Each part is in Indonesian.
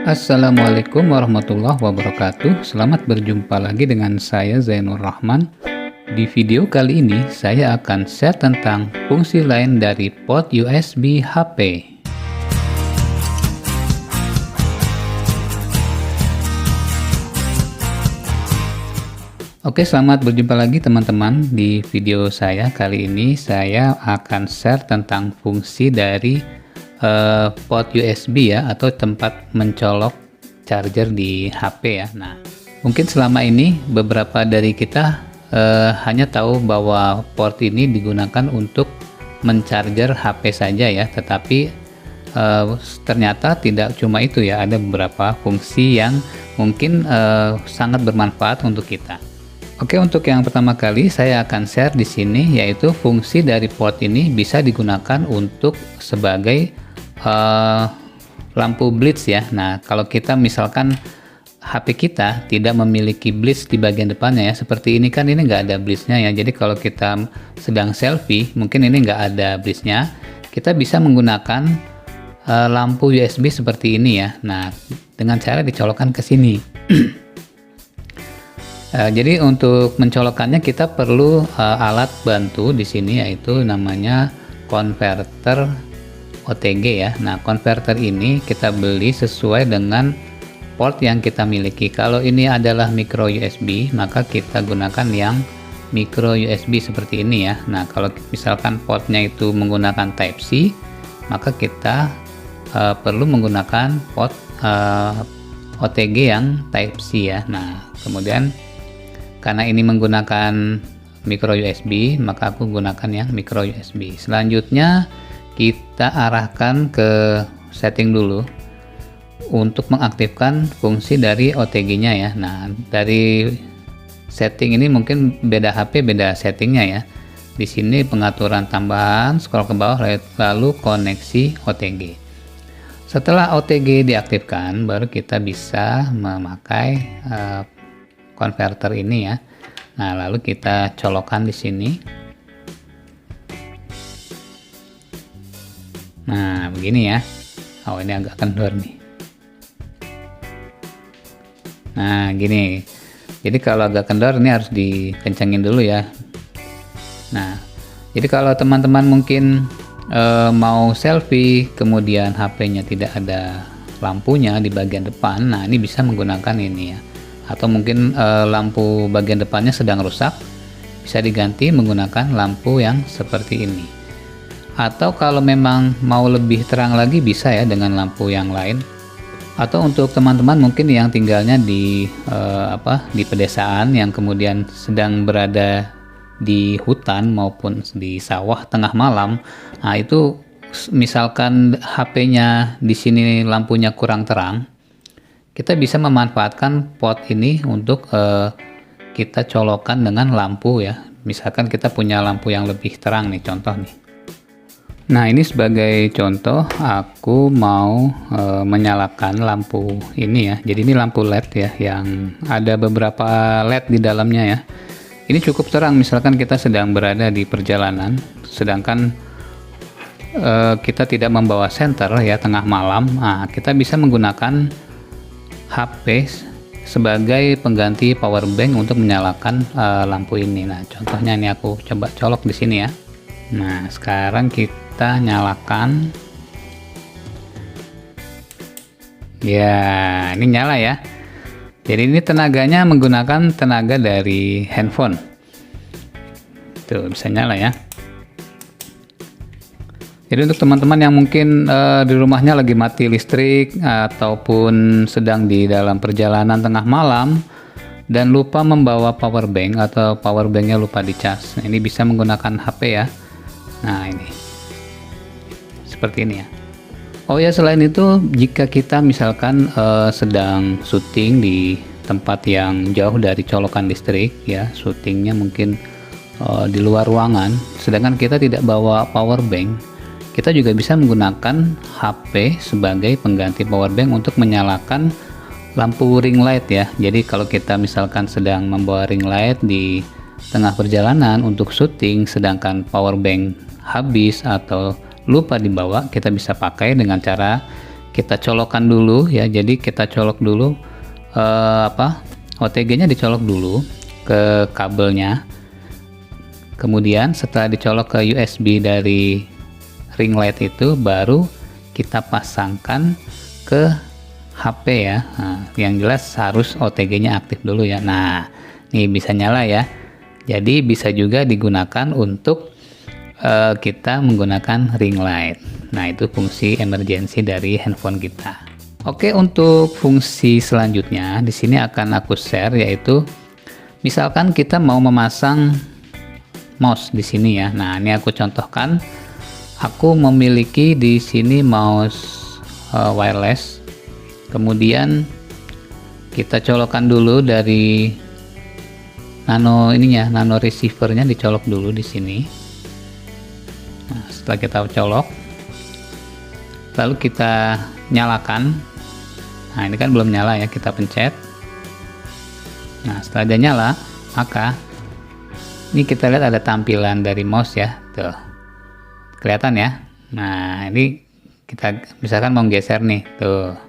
Assalamualaikum warahmatullahi wabarakatuh. Selamat berjumpa lagi dengan saya Zainur Rahman. Di video kali ini saya akan share tentang fungsi lain dari port USB HP. Oke, selamat berjumpa lagi teman-teman. Di video saya kali ini saya akan share tentang fungsi dari port USB ya, atau tempat mencolok charger di HP ya. Nah, mungkin selama ini beberapa dari kita hanya tahu bahwa port ini digunakan untuk mencharger HP saja ya, tetapi ternyata tidak cuma itu ya, ada beberapa fungsi yang mungkin sangat bermanfaat untuk kita. Oke, untuk yang pertama kali saya akan share di sini yaitu fungsi dari port ini bisa digunakan untuk sebagai lampu blitz ya. Nah, kalau kita misalkan HP kita tidak memiliki blitz di bagian depannya ya, seperti ini kan, ini nggak ada blitznya ya. Jadi kalau kita sedang selfie, mungkin ini nggak ada blitznya, kita bisa menggunakan lampu USB seperti ini ya. Nah, dengan cara dicolokkan ke sini. Jadi untuk mencolokkannya kita perlu alat bantu di sini, yaitu namanya konverter OTG ya. Nah, konverter ini kita beli sesuai dengan port yang kita miliki. Kalau ini adalah micro USB, maka kita gunakan yang micro USB seperti ini ya. Nah, kalau misalkan portnya itu menggunakan Type C, maka kita perlu menggunakan port OTG yang Type C ya. Nah, kemudian karena ini menggunakan micro USB, maka aku gunakan yang micro USB. Selanjutnya kita arahkan ke setting dulu untuk mengaktifkan fungsi dari OTG-nya ya. Nah, dari setting ini mungkin beda HP beda settingnya ya. Di sini pengaturan tambahan, scroll ke bawah lalu koneksi OTG. Setelah OTG diaktifkan, baru kita bisa memakai konverter ini ya. Nah, lalu kita colokkan di sini. Nah, begini ya. Oh, ini agak kendor nih. Nah, gini. Jadi kalau agak kendor ini harus dikencangin dulu ya. Nah, jadi kalau teman-teman mungkin mau selfie, kemudian HP-nya tidak ada lampunya di bagian depan, nah ini bisa menggunakan ini ya. Atau mungkin lampu bagian depannya sedang rusak, bisa diganti menggunakan lampu yang seperti ini. Atau kalau memang mau lebih terang lagi, bisa ya dengan lampu yang lain. Atau untuk teman-teman mungkin yang tinggalnya di pedesaan, yang kemudian sedang berada di hutan maupun di sawah tengah malam, nah itu misalkan HP-nya di sini lampunya kurang terang, kita bisa memanfaatkan port ini untuk kita colokkan dengan lampu ya. Misalkan kita punya lampu yang lebih terang nih, contoh nih. Nah, ini sebagai contoh aku mau menyalakan lampu ini ya. Jadi ini lampu LED ya, yang ada beberapa LED di dalamnya ya. Ini cukup terang misalkan kita sedang berada di perjalanan, sedangkan kita tidak membawa senter ya, tengah malam. Nah, kita bisa menggunakan HP sebagai pengganti power bank untuk menyalakan lampu ini. Nah, contohnya ini aku coba colok di sini ya. Nah, sekarang kita nyalakan. Ya, ini nyala ya. Jadi ini tenaganya menggunakan tenaga dari handphone. Tuh, bisa nyala ya. Jadi untuk teman-teman yang mungkin di rumahnya lagi mati listrik ataupun sedang di dalam perjalanan tengah malam dan lupa membawa power bank atau power banknya lupa dicas, nah, ini bisa menggunakan HP ya. Nah, ini seperti ini ya. Oh ya, selain itu jika kita misalkan sedang syuting di tempat yang jauh dari colokan listrik ya, syutingnya mungkin di luar ruangan, sedangkan kita tidak bawa power bank, kita juga bisa menggunakan HP sebagai pengganti power bank untuk menyalakan lampu ring light ya. Jadi kalau kita misalkan sedang membawa ring light di tengah perjalanan untuk syuting, sedangkan power bank habis atau lupa dibawa, kita bisa pakai dengan cara kita colokkan dulu ya. Jadi kita colok dulu OTG-nya dicolok dulu ke kabelnya. Kemudian setelah dicolok ke USB dari ring light itu, baru kita pasangkan ke HP ya. Nah, yang jelas harus OTG-nya aktif dulu ya. Nah, nih bisa nyala ya. Jadi bisa juga digunakan untuk kita menggunakan ring light. Nah, itu fungsi emergency dari handphone kita. Oke, untuk fungsi selanjutnya di sini akan aku share, yaitu misalkan kita mau memasang mouse di sini ya. Nah, ini aku contohkan. Aku memiliki di sini mouse wireless. Kemudian kita colokkan dulu dari nano receivernya, dicolok dulu di sini. Nah, setelah kita colok, lalu kita nyalakan. Nah, ini kan belum nyala ya, kita pencet. Nah, setelah dia nyala, maka ini kita lihat ada tampilan dari mouse ya, tuh kelihatan ya. Nah, ini kita misalkan mau geser nih, tuh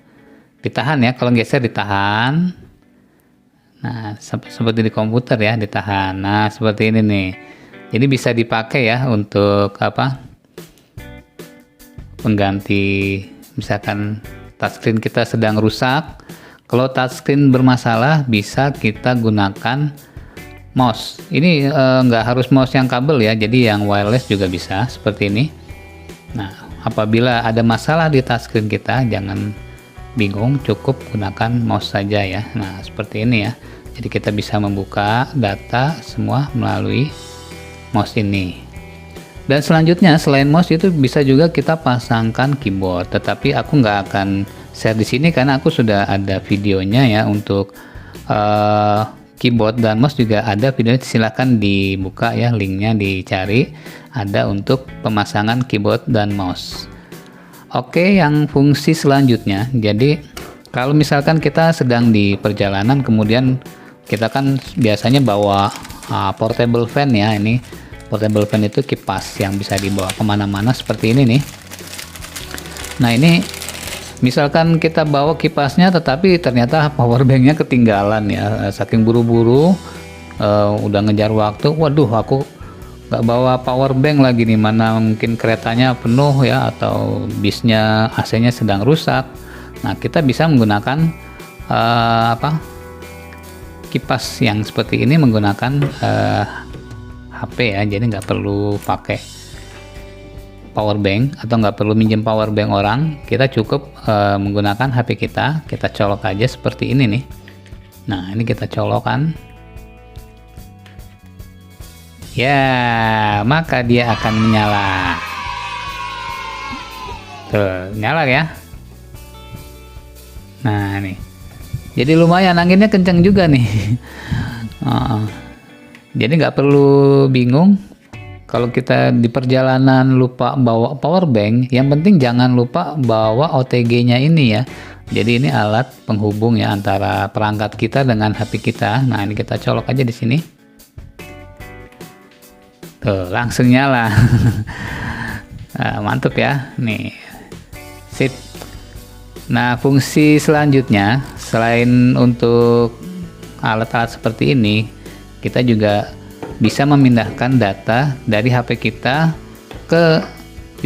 ditahan ya, kalau geser ditahan. Nah, seperti di komputer ya, ditahan. Nah, seperti ini nih. Jadi bisa dipakai ya untuk pengganti, misalkan touchscreen kita sedang rusak. Kalau touchscreen bermasalah, bisa kita gunakan mouse. Ini nggak harus mouse yang kabel ya, jadi yang wireless juga bisa seperti ini. Nah, apabila ada masalah di touchscreen kita, jangan bingung, cukup gunakan mouse saja ya. Nah, seperti ini ya. Jadi kita bisa membuka data semua melalui mouse ini. Dan selanjutnya, selain mouse itu bisa juga kita pasangkan keyboard. Tetapi aku nggak akan share di sini karena aku sudah ada videonya ya untuk keyboard dan mouse juga ada videonya. Silahkan dibuka ya, linknya dicari, ada untuk pemasangan keyboard dan mouse. Oke, yang fungsi selanjutnya, jadi kalau misalkan kita sedang di perjalanan, kemudian kita kan biasanya bawa portable fan ya. Ini portable fan itu kipas yang bisa dibawa kemana-mana seperti ini nih. Nah, ini misalkan kita bawa kipasnya tetapi ternyata powerbanknya ketinggalan ya, saking buru-buru udah ngejar waktu, waduh aku nggak bawa powerbank lagi nih, mana mungkin keretanya penuh ya, atau bisnya AC-nya sedang rusak. Nah, kita bisa menggunakan kipas yang seperti ini menggunakan HP ya, jadi nggak perlu pakai power bank atau nggak perlu minjem power bank orang. Kita cukup menggunakan HP kita colok aja seperti ini nih. Nah, ini kita colokkan ya, maka dia akan menyala. Tuh, nyala ya. Nah, nih jadi lumayan, anginnya kencang juga nih. Jadi nggak perlu bingung kalau kita di perjalanan lupa bawa power bank. Yang penting jangan lupa bawa OTG-nya ini ya. Jadi ini alat penghubung ya antara perangkat kita dengan HP kita. Nah, ini kita colok aja di sini. Tuh, langsung nyala. Nah, mantap ya. Nih, sip. Nah, fungsi selanjutnya selain untuk alat-alat seperti ini, kita juga bisa memindahkan data dari HP kita ke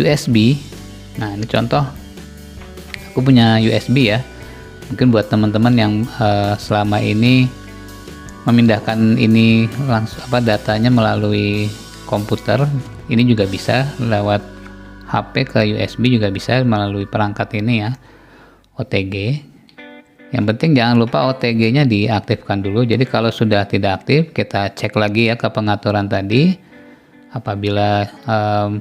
USB. Nah, ini contoh, aku punya USB ya. Mungkin buat teman-teman yang selama ini memindahkan ini langsung datanya melalui komputer, ini juga bisa lewat HP ke USB, juga bisa melalui perangkat ini ya, OTG. Yang penting jangan lupa OTG-nya diaktifkan dulu. Jadi kalau sudah tidak aktif, kita cek lagi ya ke pengaturan tadi. Apabila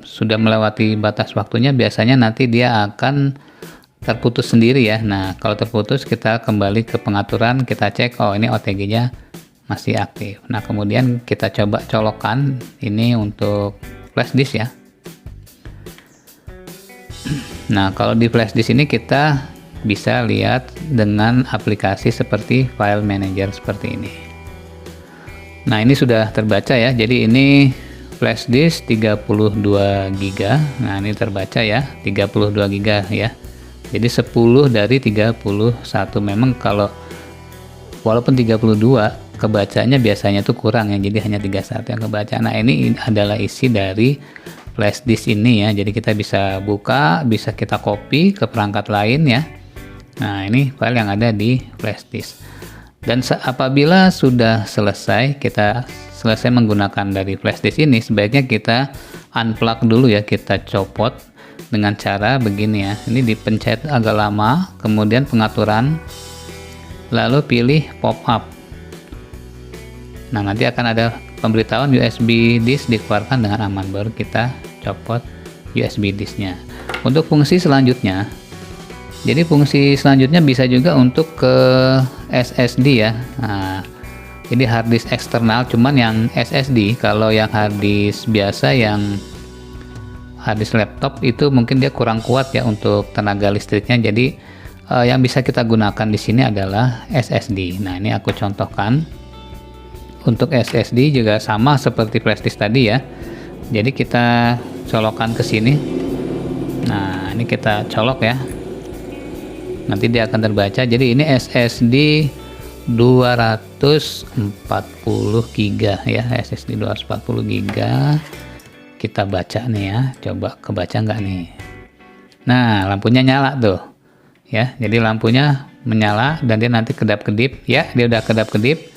sudah melewati batas waktunya, biasanya nanti dia akan terputus sendiri ya. Nah, kalau terputus, kita kembali ke pengaturan, kita cek, oh ini OTG-nya masih aktif. Nah, kemudian kita coba colokkan ini untuk flash disk ya. Nah, kalau di flash disk ini kita bisa lihat dengan aplikasi seperti file manager seperti ini. Nah, ini sudah terbaca ya. Jadi ini flash disk 32 GB. Nah, ini terbaca ya, 32 GB ya. Jadi 10 dari 31. Memang kalau walaupun 32 kebacanya biasanya tuh kurang ya, jadi hanya 31 yang kebaca. Nah, ini adalah isi dari flash disk ini ya. Jadi kita bisa buka, bisa kita copy ke perangkat lain ya. Nah, ini file yang ada di flash disk. Dan apabila sudah selesai, kita selesai menggunakan dari flash disk ini, sebaiknya kita unplug dulu ya, kita copot dengan cara begini ya. Ini dipencet agak lama, kemudian pengaturan, lalu pilih pop up. Nah, nanti akan ada pemberitahuan USB disk dikeluarkan dengan aman, baru kita copot USB disknya. Untuk fungsi selanjutnya, jadi fungsi selanjutnya bisa juga untuk ke SSD ya. Nah, jadi hard disk eksternal, cuman yang SSD. Kalau yang hard disk biasa, yang hard disk laptop itu mungkin dia kurang kuat ya untuk tenaga listriknya. Jadi yang bisa kita gunakan di sini adalah SSD. Nah, ini aku contohkan. Untuk SSD juga sama seperti flash disk tadi ya. Jadi kita colokkan ke sini. Nah, ini kita colok ya. Nanti dia akan terbaca. Jadi ini SSD 240 GB ya, SSD 240 GB. Kita baca nih ya, coba kebaca nggak nih? Nah, lampunya nyala tuh ya. Jadi lampunya menyala dan dia nanti kedap-kedip ya. Dia udah kedap-kedip,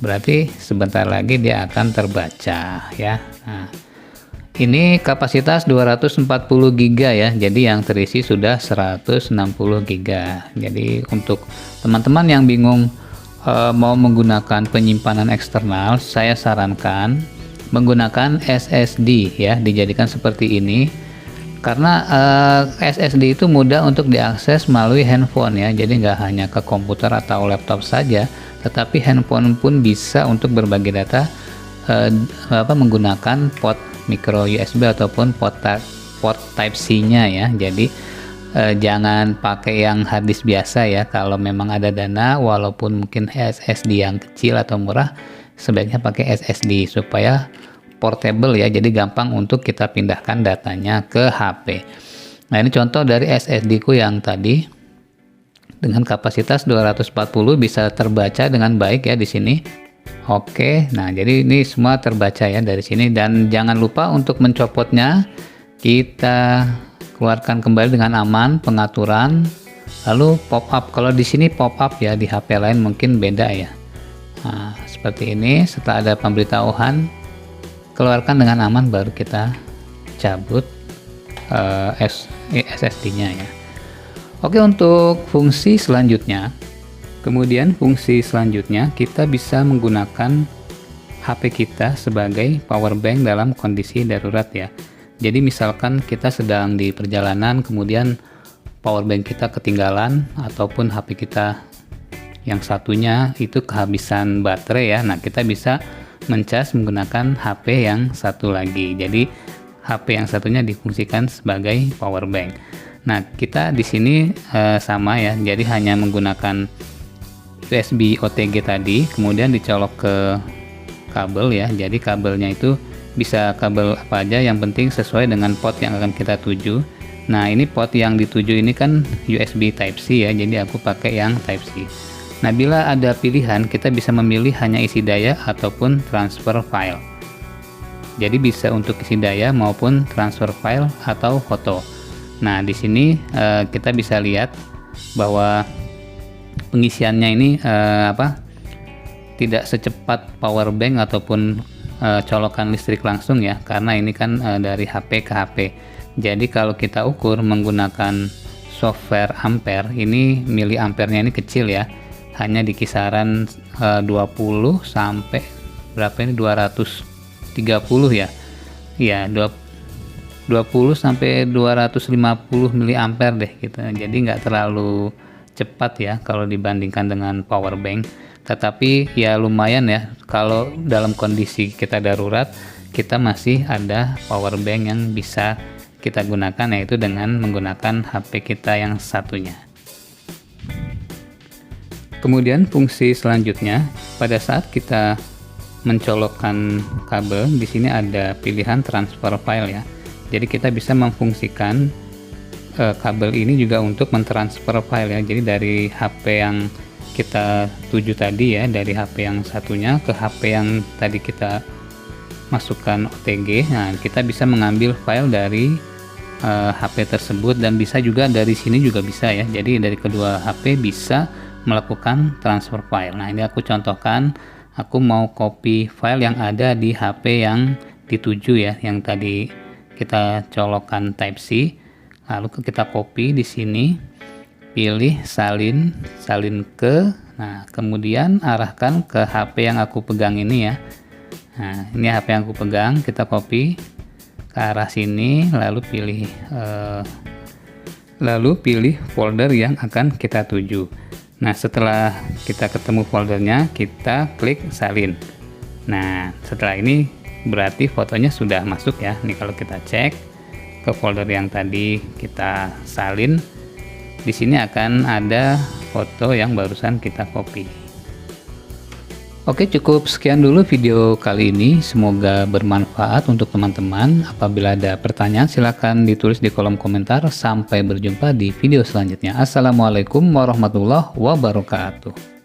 berarti sebentar lagi dia akan terbaca ya. Nah, ini kapasitas 240 GB ya, jadi yang terisi sudah 160 GB. Jadi untuk teman-teman yang bingung mau menggunakan penyimpanan eksternal, saya sarankan menggunakan SSD ya, dijadikan seperti ini. Karena SSD itu mudah untuk diakses melalui handphone ya, jadi nggak hanya ke komputer atau laptop saja, tetapi handphone pun bisa untuk berbagi data menggunakan port micro USB ataupun port Type C-nya ya. Jadi jangan pakai yang hard disk biasa ya. Kalau memang ada dana, walaupun mungkin SSD yang kecil atau murah, sebaiknya pakai SSD supaya portable ya. Jadi gampang untuk kita pindahkan datanya ke HP. Nah, ini contoh dari SSD ku yang tadi dengan kapasitas 240 bisa terbaca dengan baik ya di sini. Oke, nah jadi ini semua terbaca ya dari sini, dan jangan lupa untuk mencopotnya. Kita keluarkan kembali dengan aman, pengaturan, lalu pop up. Kalau di sini pop up ya, di HP lain mungkin beda ya. Nah, seperti ini. Setelah ada pemberitahuan, keluarkan dengan aman, baru kita cabut SSD-nya ya. Oke, untuk fungsi selanjutnya. Kemudian fungsi selanjutnya, kita bisa menggunakan HP kita sebagai power bank dalam kondisi darurat ya. Jadi misalkan kita sedang di perjalanan, kemudian power bank kita ketinggalan, ataupun HP kita yang satunya itu kehabisan baterai ya. Nah, kita bisa mencas menggunakan HP yang satu lagi. Jadi HP yang satunya difungsikan sebagai power bank. Nah, kita di sini sama ya. Jadi hanya menggunakan USB OTG tadi, kemudian dicolok ke kabel ya. Jadi kabelnya itu bisa kabel apa aja, yang penting sesuai dengan port yang akan kita tuju. Nah, ini port yang dituju ini kan USB Type C ya, jadi aku pakai yang Type C. Nah, bila ada pilihan, kita bisa memilih hanya isi daya ataupun transfer file. Jadi bisa untuk isi daya maupun transfer file atau foto. Nah, di sini kita bisa lihat bahwa pengisiannya ini tidak secepat power bank ataupun colokan listrik langsung ya, karena ini kan dari HP ke HP. Jadi kalau kita ukur menggunakan software ampere, ini miliampernya ini kecil ya, hanya di kisaran 20 sampai berapa ini, 230 ya. Ya, 20 sampai 250 miliampere deh gitu. Jadi nggak terlalu cepat ya kalau dibandingkan dengan power bank, tetapi ya lumayan ya kalau dalam kondisi kita darurat, kita masih ada power bank yang bisa kita gunakan, yaitu dengan menggunakan HP kita yang satunya. Kemudian fungsi selanjutnya, pada saat kita mencolokkan kabel, di sini ada pilihan transfer file ya. Jadi kita bisa memfungsikan kabel ini juga untuk mentransfer file ya. Jadi dari HP yang kita tuju tadi ya, dari HP yang satunya ke HP yang tadi kita masukkan OTG. Nah, kita bisa mengambil file dari HP tersebut, dan bisa juga dari sini juga bisa ya. Jadi dari kedua HP bisa melakukan transfer file. Nah, ini aku contohkan, aku mau copy file yang ada di HP yang dituju ya, yang tadi kita colokkan Type C. Lalu kita copy di sini, pilih salin ke, nah kemudian arahkan ke HP yang aku pegang ini ya. Nah, ini HP yang aku pegang, kita copy ke arah sini, lalu pilih folder yang akan kita tuju. Nah, setelah kita ketemu foldernya, kita klik salin. Nah, setelah ini berarti fotonya sudah masuk ya. Nih kalau kita cek ke folder yang tadi kita salin, di sini akan ada foto yang barusan kita copy. Oke, cukup sekian dulu video kali ini, semoga bermanfaat untuk teman-teman. Apabila ada pertanyaan silahkan ditulis di kolom komentar. Sampai berjumpa di video selanjutnya. Assalamualaikum warahmatullahi wabarakatuh.